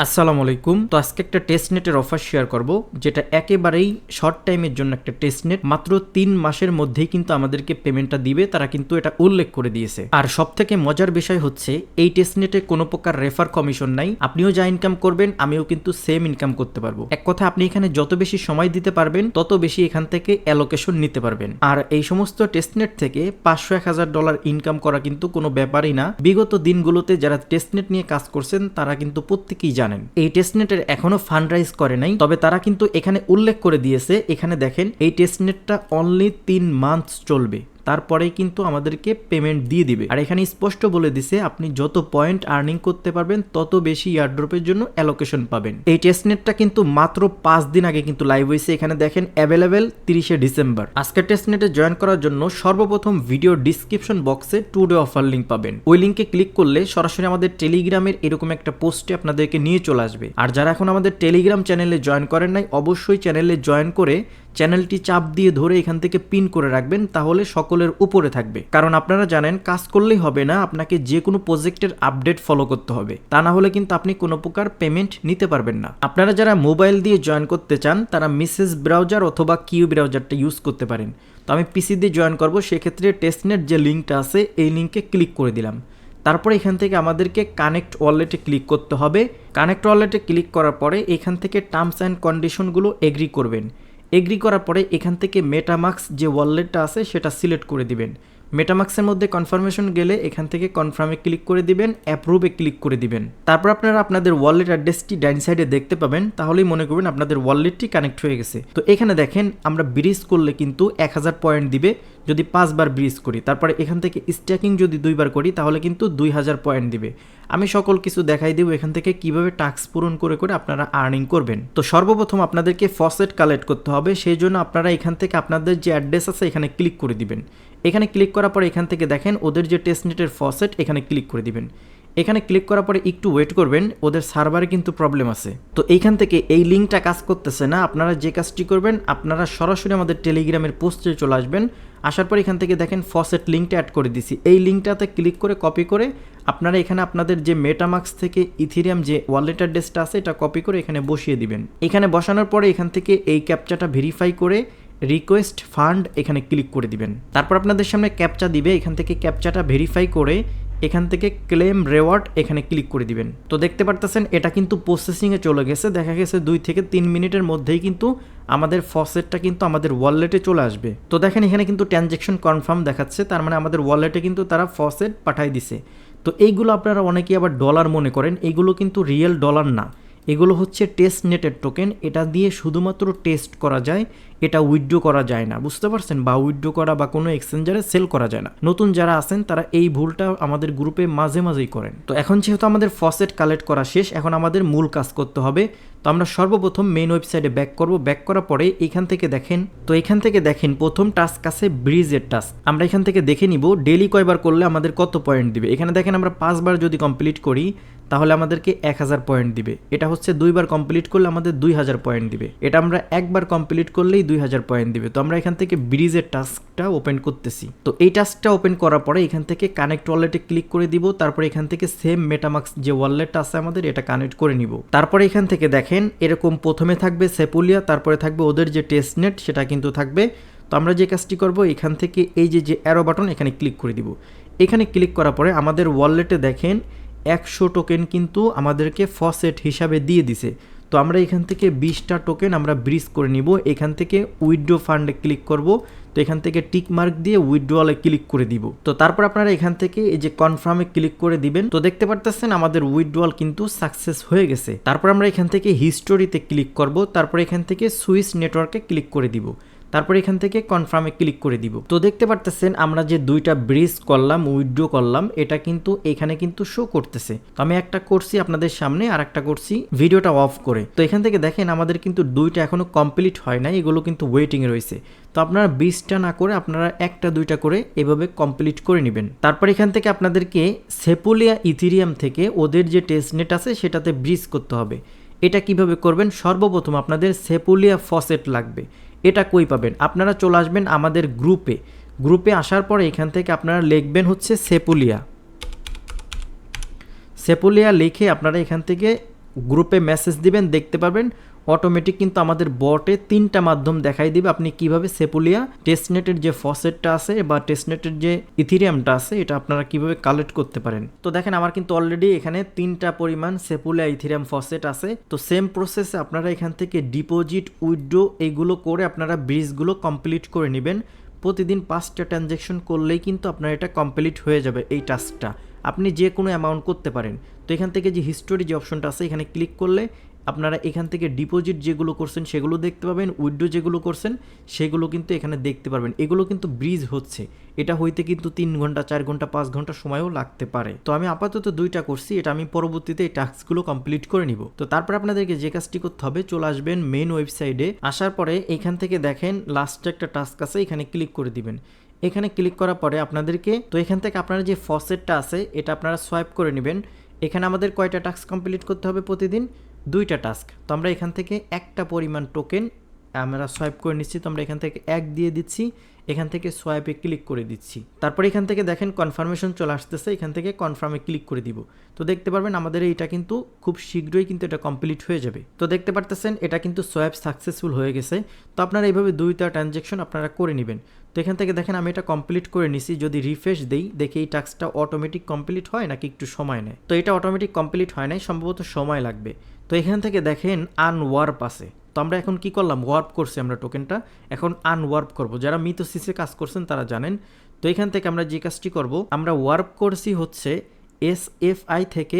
আসসালামু আলাইকুম। তো আজকে একটা টেস্ট নেটের অফার শেয়ার করব, যেটা একেবারেই শর্ট টাইমের জন্য একটা টেস্ট নেট। মাত্র 3 মাসের মধ্যেই কিন্তু আমাদেরকে পেমেন্টটা দিবে, তারা কিন্তু এটা উল্লেখ করে দিয়েছে। আর সব থেকে মজার বিষয় হচ্ছে এই টেস্ট নেটে কোনো প্রকার রেফার কমিশন নাই। আপনিও যা ইনকাম করবেন আমিও কিন্তু সেম ইনকাম করতে পারবো। এক কথা, আপনি এখানে যত বেশি সময় দিতে পারবেন তত বেশি এখান থেকে অ্যালোকেশন নিতে পারবেন। আর এই সমস্ত টেস্ট নেট থেকে $500-1000 ইনকাম করা কিন্তু কোনো ব্যাপারই না। বিগত দিনগুলোতে যারা টেস্ট নেট নিয়ে কাজ করছেন তারা কিন্তু প্রত্যেকেই জানেন এই টেস্টনেটের এখনো ফান্ড রাইজ করে নাই, তবে তারা কিন্তু এখানে উল্লেখ করে দিয়েছে। এখানে দেখেন, এই টেস্টনেটটা অনলি 3 মান্থস চলবে, তারপরেই কিন্তু আমাদেরকে পেমেন্ট দিয়ে দিবে। আর এখানে স্পষ্ট বলে দিছে আপনি যত পয়েন্ট আর্নিং করতে পারবেন তত বেশি এয়ারড্রপের জন্য অ্যালোকেশন পাবেন। এই টেস্টনেটটা কিন্তু মাত্র 5 দিন আগে কিন্তু লাইভ হয়েছে। এখানে দেখেন অ্যাভেলেবেল 30শে ডিসেম্বর। আজকের টেস্টনেটে জয়েন করার জন্য সর্বপ্রথম ভিডিও ডিসক্রিপশন বক্সে টুডে অফার লিঙ্ক পাবেন। ওই লিঙ্কে ক্লিক করলে সরাসরি আমাদের টেলিগ্রামের এরকম একটা পোস্টে আপনাদেরকে নিয়ে চলে আসবে। আর যারা এখন আমাদের টেলিগ্রাম চ্যানেলে জয়েন করেন নাই, অবশ্যই চ্যানেলে জয়েন করে চ্যানেলটি চাপ দিয়ে ধরে এখান থেকে পিন করে রাখবেন, তাহলে সকলের উপরে থাকবে। কারণ আপনারা জানেন, কাজ করলেই হবে না, আপনাকে যে কোনো প্রজেক্টের আপডেট ফলো করতে হবে। তা না হলে কিন্তু আপনি কোনো প্রকার পেমেন্ট নিতে পারবেন না। আপনারা যারা মোবাইল দিয়ে জয়েন করতে চান তারা মেসেজ ব্রাউজার অথবা কিউ ব্রাউজারটা ইউজ করতে পারেন। তো আমি পিসি দিয়ে জয়েন করব, সেক্ষেত্রে টেস্টনেট যে লিঙ্কটা আছে এই লিঙ্কে ক্লিক করে দিলাম। তারপরে এখান থেকে আমাদেরকে কানেক্ট ওয়ালেটে ক্লিক করতে হবে। কানেক্ট ওয়ালেটে ক্লিক করার পরে এখান থেকে টার্মস অ্যান্ড কন্ডিশনগুলো এগ্রি করবেন। এগ্রি করার পরে এখান থেকে মেটামাক্স যে ওয়ালেটটা আছে সেটা সিলেক্ট করে দিবেন। মেটামাক্সের মধ্যে কনফার্মেশন গেলে এখান থেকে কনফার্মে ক্লিক করে দিবেন, অ্যাপ্রুভে ক্লিক করে দিবেন। তারপর আপনারা আপনাদের ওয়ালেট অ্যাড্রেসটি ডাইন সাইডে দেখতে পাবেন, তাহলেই মনে করবেন আপনাদের ওয়ালেটটি কানেক্ট হয়ে গেছে। তো এখানে দেখেন, আমরা ব্রিজ করলে কিন্তু 1000 পয়েন্ট দিবে যদি 5 বার ব্রিজ করি। তারপরে এখান থেকে স্ট্যাকিং যদি 2 বার করি তাহলে কিন্তু 2000 পয়েন্ট দিবে। আমি সকল কিছু দেখাই দেব এখান থেকে কিভাবে টাস্ক পূরণ করে করে আপনারা আর্নিং করবেন। তো সর্বপ্রথম আপনাদেরকে ফসেট কালেক্ট করতে হবে, সেই জন্য আপনারা এখান থেকে আপনাদের যে অ্যাড্রেস আছে এখানে ক্লিক করে দিবেন। এখানে ক্লিক করার পরে এখান থেকে দেখেন ওদের যে টেস্টনেটের ফসেট, এখানে ক্লিক করে দিবেন। এখানে ক্লিক করার পরে একটু ওয়েট করবেন, ওদের সার্ভারে কিন্তু প্রবলেম আছে। তো এইখান থেকে এই লিঙ্কটা কাজ করতেছে না। আপনারা যে কাজটি করবেন, আপনারা সরাসরি আমাদের টেলিগ্রামের পোস্টে চলে আসবেন। আসার পর এখান থেকে দেখেন ফসেট লিঙ্কটা অ্যাড করে দিছি। এই লিঙ্কটাতে ক্লিক করে কপি করে আপনারা এখানে আপনাদের যে মেটামাক্স থেকে ইথেরিয়াম যে ওয়ালেট অ্যাড্রেসটা আছে এটা কপি করে এখানে বসিয়ে দিবেন। এখানে বসানোর পরে এখান থেকে এই ক্যাপচাটা ভেরিফাই করে রিকোয়েস্ট ফান্ড এখানে ক্লিক করে দিবেন। তারপর আপনাদের সামনে ক্যাপচা দিবে, এখান থেকে ক্যাপচাটা ভেরিফাই করে এখান থেকে ক্লেম রেওয়ার্ড এখানে ক্লিক করে দিবেন। তো দেখতে পারতেছেন এটা কিন্তু প্রসেসিংয়ে চলে গেছে। দেখা গেছে 2 থেকে 3 মিনিটের মধ্যেই কিন্তু আমাদের ফসেটটা কিন্তু আমাদের ওয়ালেটে চলে আসবে। তো দেখেন এখানে কিন্তু ট্রানজ্যাকশন কনফার্ম দেখাচ্ছে, তার মানে আমাদের ওয়ালেটে কিন্তু তারা ফসেট পাঠাই দিছে। তো এইগুলো আপনারা অনেকেই আবার ডলার মনে করেন, এইগুলো কিন্তু রিয়েল ডলার না, এগুলো হচ্ছে টেস্ট নেটের টোকেন। এটা দিয়ে শুধুমাত্র টেস্ট করা যায়, এটা উইথড্র করা যায় না, বুঝতে পারছেন? বা উইথড্র করা বা কোনো এক্সচেঞ্জারে সেল করা যায় না। নতুন যারা আছেন তারা এই ভুলটা আমাদের গ্রুপে মাঝে মাঝেই করেন। তো এখন যেহেতু আমাদের ফসেট কালেক্ট করা শেষ, এখন আমাদের মূল কাজ করতে হবে। তো আমরা সর্বপ্রথম মেইন ওয়েবসাইটে ব্যাক করব। ব্যাক করার পরে এখান থেকে দেখেন প্রথম টাস্ক আছে ব্রিজের টাস্ক। আমরা এখান থেকে দেখে নিব ডেইলি কয়বার করলে আমাদের কত পয়েন্ট দিবে। এখানে দেখেন আমরা 5 বার যদি কমপ্লিট করি তাহলে আমাদেরকে 1000 পয়েন্ট দিবে। এটা হচ্ছে 2 বার কমপ্লিট করলে আমাদের 2000 পয়েন্ট দিবে। এটা আমরা একবার কমপ্লিট করলেই 2000 পয়েন্ট দিবে। তো আমরা এখান থেকে ব্রিজের টাস্কটা ওপেন করতেছি। তো এই টাস্কটা ওপেন করার পরে এখান থেকে কানেক্ট ওয়ালেটে ক্লিক করে দিব। তারপরে এখান থেকে সেম মেটামাক্স যে ওয়ালেটটা আছে আমাদের এটা কানেক্ট করে নিব। তারপরে এখান থেকে দেখেন এরকম প্রথমে থাকবে সেপুলিয়া, তারপরে থাকবে ওদের যে টেস্টনেট সেটা কিন্তু থাকবে। তো আমরা যে কাজটি করব, এখান থেকে এই যে অ্যারো বাটন এখানে ক্লিক করে দিব। এখানে ক্লিক করার পরে আমাদের ওয়ালেটে দেখেন 100 টোকেন কিন্তু আমাদেরকে ফসেট হিসাবে দিয়ে দিছে। তো আমরা এখান থেকে 20টা টোকেন আমরা ব্রিজ করে নিব। এখান থেকে উইথড্র ফান্ডে ক্লিক করব। তো এখান থেকে টিক মার্ক দিয়ে উইথড্রলে ক্লিক করে দিব। তো তারপর আপনারা এখান থেকে এই যে কনফার্মে ক্লিক করে দিবেন। তো দেখতে পারতেছেন আমাদের উইথড্রল কিন্তু সাকসেস হয়ে গেছে। তারপর আমরা এখান থেকে হিস্টোরিতে ক্লিক করব। তারপর এখান থেকে সুইচ নেটওয়ার্কে ক্লিক করে দিব। তারপর এখান থেকে কনফার্মে ক্লিক করে দিব। তো দেখতে পারতেছেন আমরা যে 2টা ব্রিজ করলাম, উইথড্র করলাম, এটা কিন্তু এখানে কিন্তু শো করতেছে। তো আমি একটা করছি আপনাদের সামনে আর একটা করছি ভিডিওটা অফ করে। তো এখান থেকে দেখেন আমাদের কিন্তু 2টা এখনো কমপ্লিট হয় নাই, এগুলো কিন্তু ওয়েটিংয়ে রয়েছে। তো আপনারা 20টা না করে আপনারা 1টা 2টা করে এভাবে কমপ্লিট করে নেবেন। তারপর এখান থেকে আপনাদেরকে সেপুলিয়া ইথেরিয়াম থেকে ওদের যে টেস্টনেট আছে সেটাতে ব্রিজ করতে হবে। এটা কিভাবে করবেন? সর্বপ্রথম আপনাদের সেপুলিয়া ফসেট লাগবে। এটা কই পাবেন? আপনারা চলে আসবেন আমাদের গ্রুপে আসার পরে এখান থেকে আপনারা লিখবেন হচ্ছে সেপুলিয়া লিখে আপনারা এখান থেকে গ্রুপে মেসেজ দিবেন, দেখতে পারবেন অটোমেটিক কিন্তু আমাদের বটে 3টা মাধ্যম দেখাই দিবে আপনি কিভাবে সেপুলিয়া টেস্টনেটের যে ফসেটটা আছে বা টেস্টনেটের যে ইথিরিয়ামটা আছে এটা আপনারা কিভাবে কালেক্ট করতে পারেন। তো দেখেন আমার কিন্তু অলরেডি এখানে 3টা পরিমাণ সেপুলিয়া ইথিরিয়াম ফসেট আছে। তো সেম প্রসেসে আপনারা এখান থেকে ডিপোজিট, উইথড্র এইগুলো করে আপনারা ব্রিজগুলো কমপ্লিট করে নেবেন। প্রতিদিন 5টা ট্রানজ্যাকশন করলেই কিন্তু আপনার এটা কমপ্লিট হয়ে যাবে এই টাস্কটা। আপনি যে কোনো অ্যামাউন্ট করতে পারেন। তো এখান থেকে যে হিস্টোরি যে অপশনটা আছে এখানে ক্লিক করলে আপনারা এখান থেকে ডিপোজিট যেগুলো করছেন সেগুলো দেখতে পাবেন, উইথড্র যেগুলো করছেন সেগুলো কিন্তু এখানে দেখতে পারবেন। এগুলো কিন্তু ব্রিজ হচ্ছে, এটা হইতে কিন্তু 3 ঘন্টা 4 ঘন্টা 5 ঘন্টা সময়ও লাগতে পারে। তো আমি আপাতত 2টা করছি, এটা আমি পরবর্তীতে এই টাস্কগুলো কমপ্লিট করে নিব। তো তারপর আপনাদেরকে যে কাজটি করতে হবে, চলে আসবেন মেইন ওয়েবসাইটে। আসার পরে এখান থেকে দেখেন লাস্টে একটা টাস্ক আছে, এখানে ক্লিক করে দিবেন। এখানে ক্লিক করার পরে আপনাদেরকে তো এখান থেকে আপনারা যে ফসেটটা আছে এটা আপনারা সোয়াইপ করে নেবেন। এখানে আমাদের কয়টা টাস্ক কমপ্লিট করতে হবে প্রতিদিন? 2টা টাস্ক। তো আমরা এখান থেকে একটা পরিমাণ টোকেন আমরা সোয়াইপ করে নিচ্ছি। তো আমরা এখান থেকে 1 দিয়ে দিচ্ছি, এখান থেকে সোয়াইপে ক্লিক করে দিচ্ছি। তারপর এখান থেকে দেখেন কনফার্মেশন চলে আসতেছে, এখান থেকে কনফার্মে ক্লিক করে দিব। তো দেখতে পারবেন আমাদের এইটা কিন্তু খুব শীঘ্রই কিন্তু এটা কমপ্লিট হয়ে যাবে। তো দেখতে পারতেছেন এটা কিন্তু সোয়াইপ সাকসেসফুল হয়ে গেছে। তো আপনারা এইভাবে 2টা ট্রানজ্যাকশন আপনারা করে নেবেন। তো এখান থেকে দেখেন আমি এটা কমপ্লিট করে নিছি। যদি রিফ্রেশ দেই দেখি এই টাস্কটা অটোমেটিক কমপ্লিট হয় নাকি একটু সময় নেয়। তো এটা অটোমেটিক কমপ্লিট হয় নাই, সম্ভবত সময় লাগবে। তো এখান থেকে দেখেন আনওয়ার্প আছে। তো আমরা এখন কি করলাম, ওয়ার্প করছি আমরা টোকেনটা, এখন আনওয়ার্প করব। যারা মিথোসিসে কাজ করছেন তারা জানেন। তো এখান থেকে আমরা যে কাজটি করব, আমরা ওয়ার্প করছি হচ্ছে SFI থেকে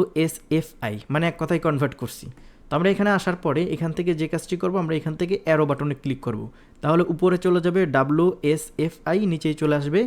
WSFI, মানে এক কথায় কনভার্ট করছি। তো আমরা এখানে আসার পরে এখান থেকে যে কাজটি করব, আমরা এখান থেকে অ্যারো বাটনে ক্লিক করব। তাহলে উপরে চলে যাবে WSFI, নিচেই চলে আসবে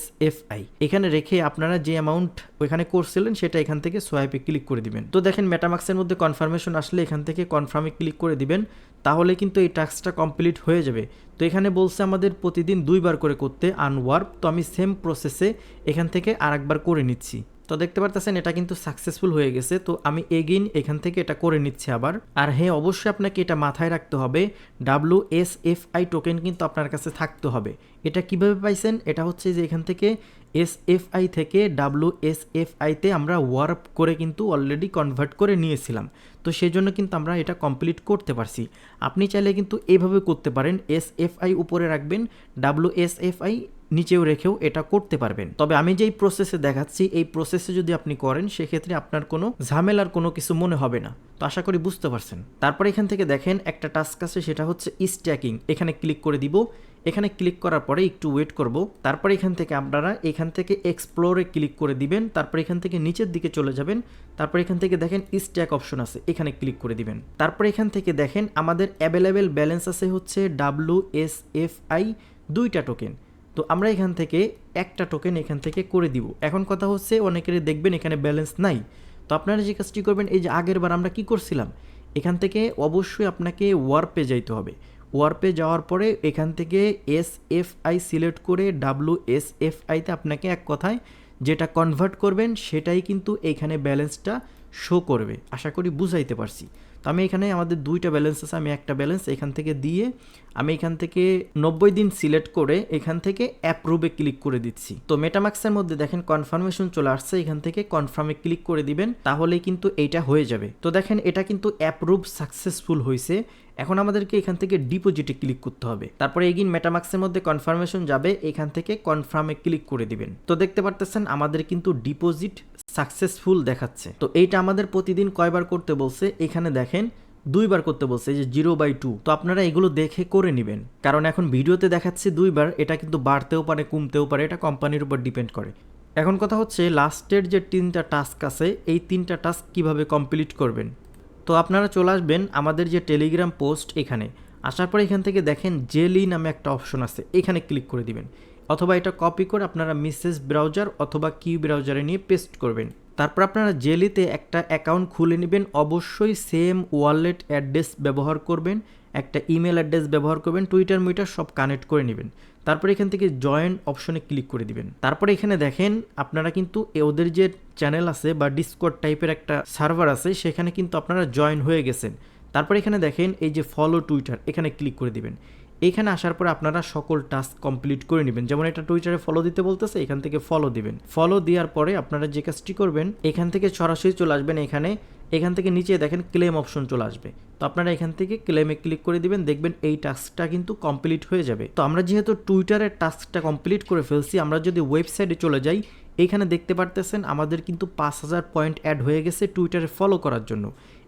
SFI। এখানে রেখে আপনারা যে অ্যামাউন্ট ওইখানে করছিলেন সেটা এখান থেকে সোয়াইপে ক্লিক করে দিবেন। তো দেখেন মেটামাক্সের মধ্যে কনফার্মেশন আসলে এখান থেকে কনফার্মে ক্লিক করে দিবেন, তাহলে কিন্তু এই টাস্কটা কমপ্লিট হয়ে যাবে। তো এখানে বলছে আমাদের প্রতিদিন 2বার করে করতে আনওয়ার্প। তো আমি সেম প্রসেসে এখান থেকে আরেকবার করে নিচ্ছি। তো দেখতে পারতেছেন এটা কিন্তু সাকসেসফুল হয়ে গেছে। তো আমি এগেইন এখান থেকে এটা করে নিচ্ছি আবার। আর হ্যাঁ, অবশ্যই আপনাকে এটা মাথায় রাখতে হবে, WSFI টোকেন কিন্তু আপনার কাছে থাকতে হবে। এটা কিভাবে পাইছেন? এটা হচ্ছে যে এখান থেকে SFI থেকে WSFI তে আমরা ওয়ার্প করে কিন্তু অলরেডি কনভার্ট করে নিয়েছিলাম। তো সেই জন্য কিন্তু আমরা এটা কমপ্লিট করতে পারছি। আপনি চাইলে কিন্তু এইভাবে করতে পারেন, SFI উপরে রাখবেন, WSFI নিচেও রেখেও এটা করতে পারবেন। তবে আমি যেই প্রসেসে দেখাচ্ছি এই প্রসেসে যদি আপনি করেন সেক্ষেত্রে আপনার কোনো ঝামেলার কোনো কিছু মনে হবে না। তো আশা করি বুঝতে পারছেন। তারপর এখান থেকে দেখেন একটা টাস্ক আছে, সেটা হচ্ছে স্ট্যাকিং। এখানে ক্লিক করে দিব। এখানে ক্লিক করার পরে একটু ওয়েট করব। তারপর এখান থেকে আপনারা এখান থেকে এক্সপ্লোরে ক্লিক করে দিবেন। তারপর এখান থেকে নিচের দিকে চলে যাবেন। তারপর এখান থেকে দেখেন স্ট্যাক অপশন আছে, এখানে ক্লিক করে দিবেন। তারপর এখান থেকে দেখেন আমাদের অ্যাভেলেবেল ব্যালেন্স আছে হচ্ছে WSFI 2টা টোকেন। তো আমরা এখান থেকে একটা টোকেন এখান থেকে করে দিব। এখন কথা হচ্ছে অনেকেরই দেখবেন এখানে ব্যালেন্স নাই। তো আপনারা যে কাজটি করবেন, এই যে আগের বার আমরা কি করছিলাম, এখান থেকে অবশ্যই আপনাকে ওয়ার্পে যাইতে হবে। ওয়ার্পে যাওয়ার পরে এখান থেকে SFI সিলেক্ট করে WSFI তে আপনাকে এক কথায় যেটা কনভার্ট করবেন সেটাই কিন্তু এইখানে ব্যালেন্সটা শো করবে। আশা করি বুঝাইতে পারছি। তো আমি এখানে আমাদের 2টা ব্যালেন্স আছে, আমি একটা ব্যালেন্স এখান থেকে দিয়ে আমি এখান থেকে 90 দিন সিলেক্ট করে এখান থেকে অ্যাপ্রুভে ক্লিক করে দিচ্ছি। তো মেটামাক্সের মধ্যে দেখেন কনফার্মেশন চলে আসছে, এখান থেকে কনফার্মে ক্লিক করে দিবেন, তাহলেই কিন্তু এইটা হয়ে যাবে। তো দেখেন এটা কিন্তু অ্যাপ্রুভ সাকসেসফুল হয়েছে। এখন আমাদেরকে এখান থেকে ডিপোজিটে ক্লিক করতে হবে। তারপরে এগিন মেটামাক্সের মধ্যে কনফার্মেশন যাবে, এখান থেকে কনফার্মে ক্লিক করে দিবেন। তো দেখতে পারতেছেন আমাদের কিন্তু ডিপোজিট সাকসেসফুল দেখাচ্ছে। তো এইটা আমাদের প্রতিদিন কয়বার করতে বলছে, এখানে দেখেন 2বার করতে বলছে, যে 0/2। তো আপনারা এগুলো দেখে করে নেবেন, কারণ এখন ভিডিওতে দেখাচ্ছি 2বার, এটা কিন্তু বাড়তেও পারে কমতেও পারে, এটা কোম্পানির উপর ডিপেন্ড করে। এখন কথা হচ্ছে লাস্টের যে 3টা টাস্ক আছে এই 3টা টাস্ক কিভাবে কমপ্লিট করবেন। তো আপনারা চলে আসবেন আমাদের যে টেলিগ্রাম পোস্ট, এখানে আসার পরে এখান থেকে দেখেন জেলি নামে একটা অপশন আছে, এখানে ক্লিক করে দিবেন, অথবা এটা কপি করে আপনারা মেসেজ ব্রাউজার অথবা কিউ ব্রাউজারে নিয়ে পেস্ট করবেন। তারপর আপনারা জেলিতে একটা অ্যাকাউন্ট খুলে নেবেন, অবশ্যই সেম ওয়ালেট অ্যাড্রেস ব্যবহার করবেন, একটা ইমেল অ্যাড্রেস ব্যবহার করবেন, টুইটার মুইটার সব কানেক্ট করে নেবেন। তারপর এখান থেকে জয়েন অপশনে ক্লিক করে দিবেন। তারপরে এখানে দেখেন আপনারা কিন্তু ওদের যে চ্যানেল আছে বা ডিসকর্ড টাইপের একটা সার্ভার আছে সেখানে কিন্তু আপনারা জয়েন হয়ে গেছেন। তারপর এখানে দেখেন এই যে ফলো টুইটার, এখানে ক্লিক করে দিবেন। এখানে আসার পর আপনারা সকল টাস্ক কমপ্লিট করে নেবেন। যেমন এটা টুইটারে ফলো দিতে বলতেছে, এখান থেকে ফলো দিবেন। ফলো দেওয়ার পরে আপনারা যে কাজটি করবেন, এখান থেকে সরাসরি চলে আসবেন এখানে এখান থেকে নিচে দেখেন ক্লেম অপশন চলে আসবে। তো আপনারা এখান থেকে ক্লেমে ক্লিক করে দিবেন, দেখবেন এই টাস্কটা কিন্তু কমপ্লিট হয়ে যাবে। তো আমরা যেহেতু টুইটারের টাস্কটা কমপ্লিট করে ফেলছি, আমরা যদি ওয়েবসাইটে চলে যাই, এখানে দেখতে পারতেছেন আমাদের কিন্তু 5000 পয়েন্ট অ্যাড হয়ে গেছে টুইটারে ফলো করার জন্য।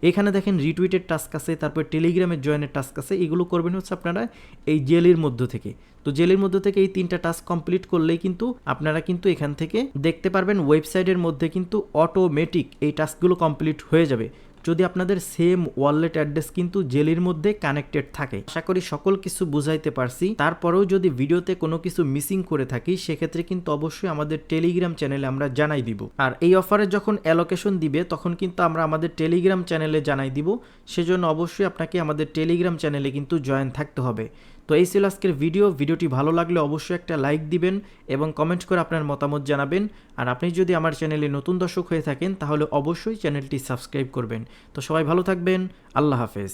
এখানে দেখেন রিটুইটের টাস্ক আছে, তারপর টেলিগ্রামের জয়েনের টাস্ক আছে। এগুলো করবেন হচ্ছে আপনারা এই জেলির মধ্য থেকে। তো জেলের মধ্যে থেকে এই 3টা টাস্ক কমপ্লিট করলেই কিন্তু আপনারা কিন্তু এখান থেকে দেখতে পারবেন ওয়েবসাইটের মধ্যে কিন্তু অটোমেটিক এই টাস্কগুলো কমপ্লিট হয়ে যাবে, যদি আপনাদের সেম ওয়ালেট অ্যাড্রেস কিন্তু জেলির মধ্যে কানেক্টেড থাকে। আশা করি সকল কিছু বুঝাইতে পারছি। তারপরেও যদি ভিডিওতে কোনো কিছু মিসিং করে থাকি, সেক্ষেত্রে কিন্তু অবশ্যই আমাদের টেলিগ্রাম চ্যানেলে আমরা জানাই দিব। আর এই অফারে যখন অ্যালোকেশন দিবে তখন কিন্তু আমরা আমাদের টেলিগ্রাম চ্যানেলে জানাই দিব। সেজন্য অবশ্যই আপনাকে আমাদের টেলিগ্রাম চ্যানেলে কিন্তু জয়েন থাকতে হবে। তো এই ছিল আজকের ভিডিওটি ভালো লাগলে অবশ্যই একটা লাইক দিবেন এবং কমেন্ট করে আপনার মতামত জানাবেন। আর আপনি যদি আমার চ্যানেলে নতুন দর্শক হয়ে থাকেন তাহলে অবশ্যই চ্যানেলটি সাবস্ক্রাইব করবেন। তো সবাই ভালো থাকবেন, আল্লাহ হাফেজ।